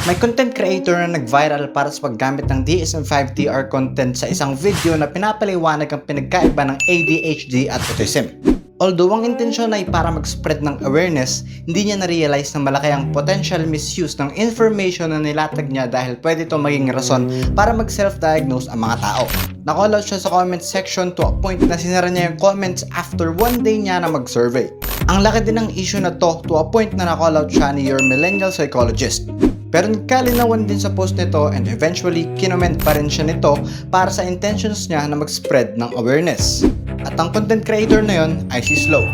May content creator na nag-viral para sa paggamit ng DSM-5-TR content sa isang video na pinapaliwanag ang pinagkaiba ng ADHD at autism. Although ang intensyon ay para mag-spread ng awareness, hindi niya na-realize na malaki ang potential misuse ng information na nilatag niya dahil pwede ito maging rason para mag-self-diagnose ang mga tao. Nakall out siya sa comment section to a point na sinara niya yung comments after one day niya na mag-survey. Ang laki din ng issue na to a point na nakall out siya ni Your Millennial Psychologist. Pero nagkalinawan din sa post nito and eventually kinoment pa rin siya nito para sa intentions niya na mag-spread ng awareness. At ang content creator na yon ay si Slow.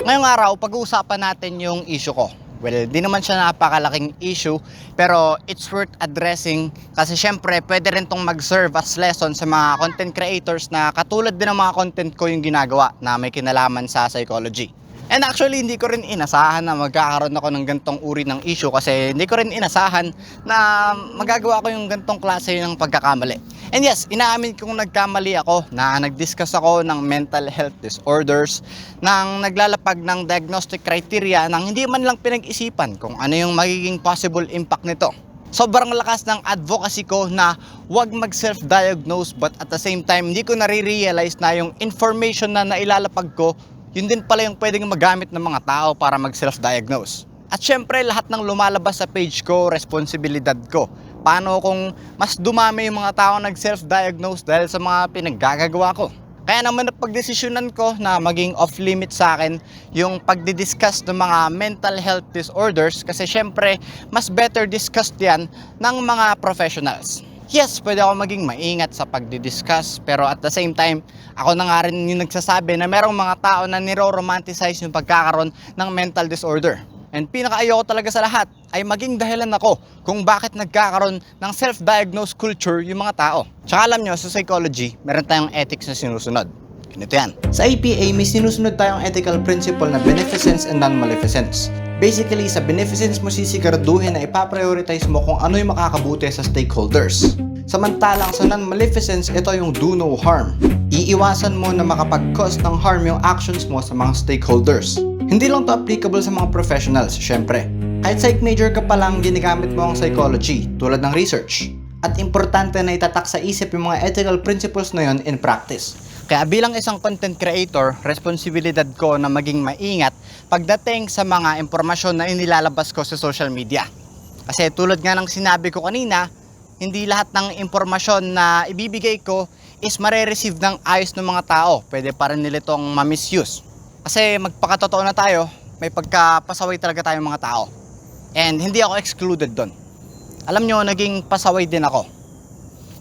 Ngayong araw, pag-uusapan natin yung issue ko. Well, di naman siya napakalaking issue, pero it's worth addressing kasi syempre pwede rin tong mag-serve as lesson sa mga content creators na katulad din ng mga content ko yung ginagawa na may kinalaman sa psychology. And actually, hindi ko rin inasahan na magkakaroon ako ng gantong uri ng issue kasi hindi ko rin inasahan na magagawa ko yung gantong klase ng pagkakamali. And yes, inaamin kong nagkamali ako na nag-discuss ako ng mental health disorders nang naglalapag ng diagnostic criteria nang hindi man lang pinag-isipan kung ano yung magiging possible impact nito. Sobrang lakas ng advocacy ko na wag mag-self-diagnose but at the same time, hindi ko nare-realize na yung information na nailalapag ko yun din pala yung pwedeng magamit ng mga tao para mag-self-diagnose. At syempre, lahat ng lumalabas sa page ko, responsibilidad ko. Paano kung mas dumami yung mga tao nag-self-diagnose dahil sa mga pinaggagawa ko? Kaya naman napagdesisyonan ko na maging off-limit sa akin yung pagdidiscuss ng mga mental health disorders kasi syempre, mas better discussed yan ng mga professionals. Yes, pwede ako maging maingat sa pagdidiscuss pero at the same time, ako na nga rin yung nagsasabi na merong mga tao na niro-romanticize yung pagkakaroon ng mental disorder. And pinaka-ayoko talaga sa lahat ay maging dahilan ako kung bakit nagkakaroon ng self-diagnose culture yung mga tao. Tsaka alam nyo, sa psychology, meron tayong ethics na sinusunod. Ganito yan. Sa APA, may sinusunod tayong ethical principle na beneficence and non-maleficence. Basically, sa beneficence mo sisiguraduhin na ipaprioritize mo kung ano yung makakabuti sa stakeholders. Samantalang sa non-maleficence, ito yung do no harm. Iiwasan mo na makapag-cause ng harm yung actions mo sa mga stakeholders. Hindi lang to applicable sa mga professionals, syempre. Kahit psych major ka pa lang, ginagamit mo ang psychology, tulad ng research. At importante na itatak sa isip yung mga ethical principles na yon in practice. Kaya bilang isang content creator, responsibilidad ko na maging maingat pagdating sa mga impormasyon na inilalabas ko sa social media. Kasi tulad nga ng sinabi ko kanina, hindi lahat ng impormasyon na ibibigay ko is mare-receive ng ayos ng mga tao. Pwede pa rin nila itong ma-misuse. Kasi magpakatotoo na tayo, may pagkapasaway talaga tayong mga tao. And hindi ako excluded doon. Alam nyo, naging pasaway din ako.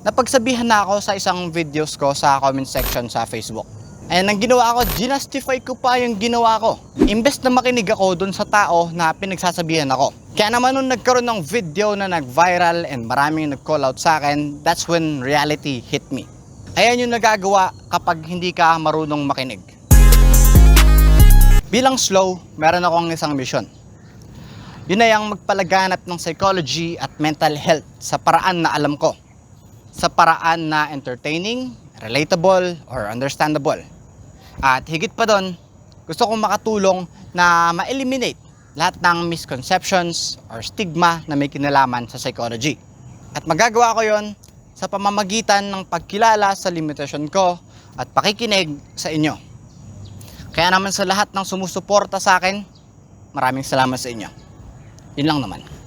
Napagsabihan na ako sa isang videos ko sa comment section sa Facebook. And ang ginawa ko, ginastify ko pa yung ginawa ko. Imbes na makinig ako dun sa tao na pinagsasabihan ako. Kaya naman nung nagkaroon ng video na nag-viral and maraming nag-call out sa akin, that's when reality hit me. Ayan yung nagagawa kapag hindi ka marunong makinig. Bilang Slow, meron akong isang mission. Yun ay ang magpalaganap ng psychology at mental health sa paraan na alam ko. Sa paraan na entertaining, relatable, or understandable. At higit pa doon, gusto kong makatulong na ma-eliminate lahat ng misconceptions or stigma na may kinalaman sa psychology. At magagawa ko yon sa pamamagitan ng pagkilala sa limitasyon ko at pakikinig sa inyo. Kaya naman sa lahat ng sumusuporta sa akin, maraming salamat sa inyo. Yun lang naman.